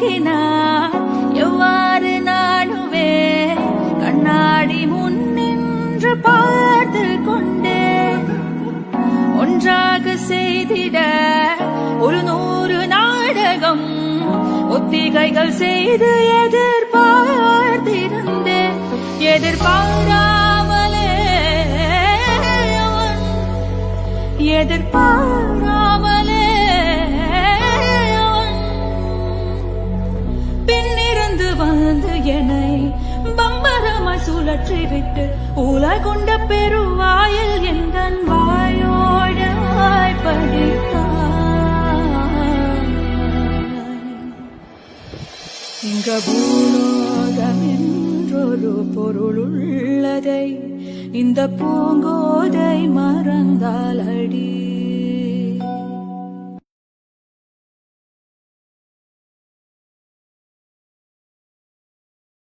காட்டினார் எவ்வாறு நானுவே கண்ணாடி முன் நின்று பார்த்து கொண்டேன். ஒன்றாக செய்திட ஒரு 100 நாடகம் ஒத்திகைகள் செய்து எதிர்பார்த்திருந்தேன். எதிர்பாராமலே அவன் பின்னிருந்து வந்து என்னை பம்பரமாய் சுழற்றி விட்டு உலை கொண்ட பெருவாயில் எந்தன் வாயோடு படித்தான். இங்க பூலோகம் என்றொரு பொருளுள்ளதை இந்த பூங்கோதை மறந்தால் அடி